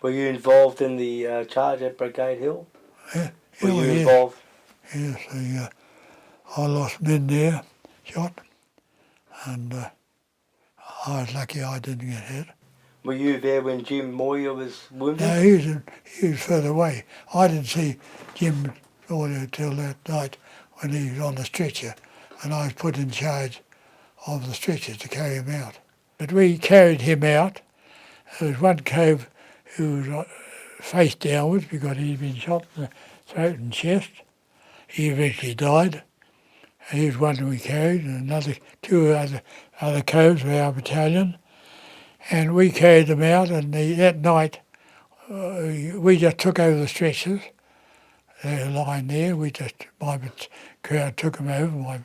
Were you involved in the charge at Brigade Hill? Yeah. Were you Yeah. involved? Yes, I lost men there, shot, and I was lucky I didn't get hit. Were you there when Jim Moyer was wounded? No, he was further away. I didn't see Jim Moyer till that night when he was on the stretcher, and I was put in charge of the stretcher to carry him out. But we carried him out. There was one cove who was face downwards because he'd been shot in the throat and chest. He eventually died. He was one we carried, and two other coves were our battalion. And we carried them out, and that night we just took over the stretchers. They were lying there. My crowd took them over, my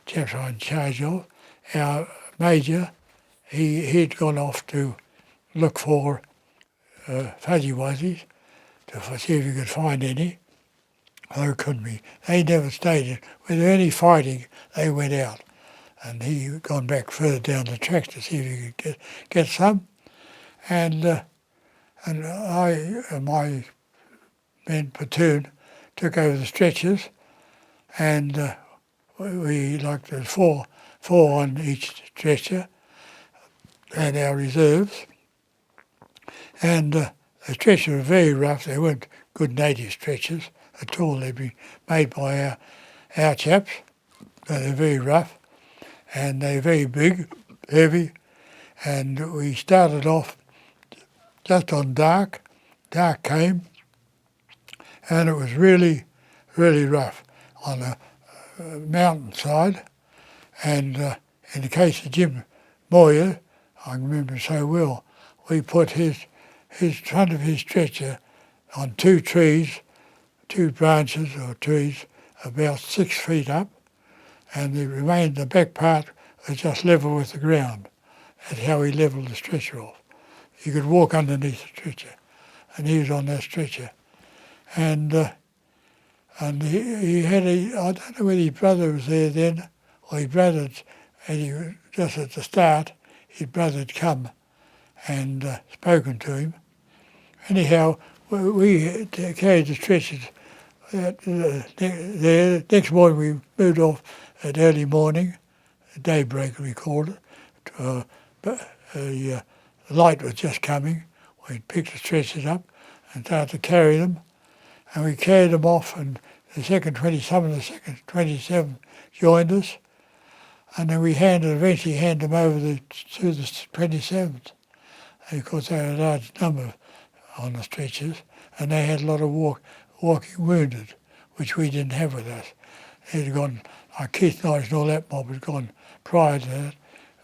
chaps I was in charge of. Our major, he'd gone off to look for fuzzy wuzzies to see if he could find any. There couldn't be. They never stayed. When there was any fighting, they went out. And he had gone back further down the tracks to see if he could get some. And my men platoon took over the stretchers, and we like there's four on each stretcher, and our reserves. And the stretchers were very rough. They weren't good native stretchers at all. They'd been made by our chaps. So they're very rough, and they're very big, heavy. And we started off just on dark. Dark came, and it was really, really rough on a mountainside. And in the case of Jim Moyer, I remember so well, we put his front of his stretcher on two branches or trees about 6 feet up, and the back part was just level with the ground. That's how he levelled the stretcher off. You could walk underneath the stretcher, and he was on that stretcher. And he had I don't know whether his brother was there then, or his brother, and he was just at the start, his brother had come and spoken to him. Anyhow, we carried the stretchers there. Next morning we moved off at early morning, daybreak we called it. But the light was just coming. We picked the stretchers up and started to carry them. And we carried them off, and some of the second 27 joined us. And then we eventually handed them over to the 27th. And of course, they had a large number on the stretchers, and they had a lot of walking wounded, which we didn't have with us. They'd gone, like Keith Knight and all that mob had gone prior to that,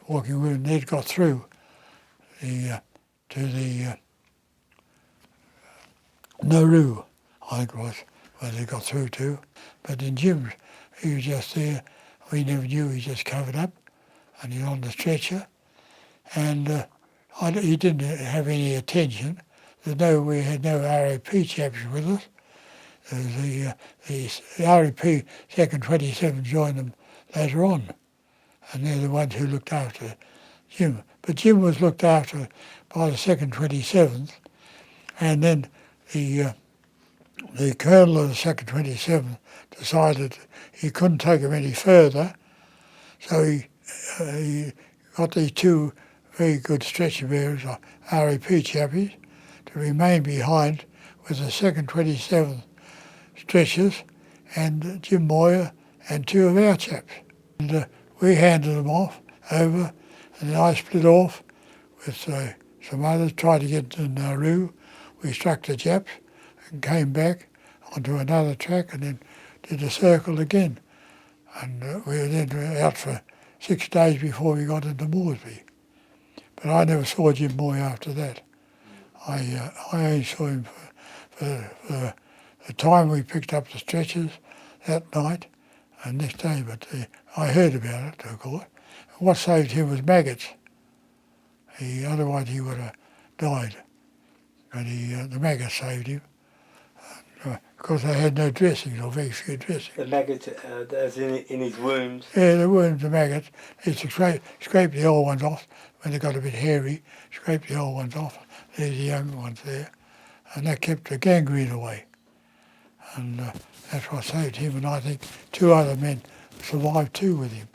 walking wounded. They'd got through to the Nauru, I think it was, where they got through to. But in Jim's, he was just there. We never knew. He just covered up, and he was on the stretcher. And he didn't have any attention. We had no RAP chaps with us. The RAP second 27 joined them later on, and they're the ones who looked after Jim. But Jim was looked after by the second 27th, and then the colonel of the second 27th decided he couldn't take him any further, so he got these two very good stretcher bearers, RAP chappies, to remain behind with the second 27th stretchers and Jim Moyer and two of our chaps. And we handed them over, and then I split off with some others, tried to get to Nauru. We struck the Japs and came back onto another track and then did a circle again. And we were then out for 6 days before we got into Moresby. But I never saw Jim Moyer after that. I only saw him for the time we picked up the stretchers that night and next day, but I heard about it, of course. What saved him was maggots. Otherwise he would have died. But the maggots saved him. Because they had no dressings, or very few dressings. The maggots, as in his wounds? Yeah, the wounds, the maggots. They used to scrape the old ones off when they got a bit hairy, scrape the old ones off. There's the young ones there. and that kept the gangrene away. And that's what saved him, and I think 2 other men survived too with him.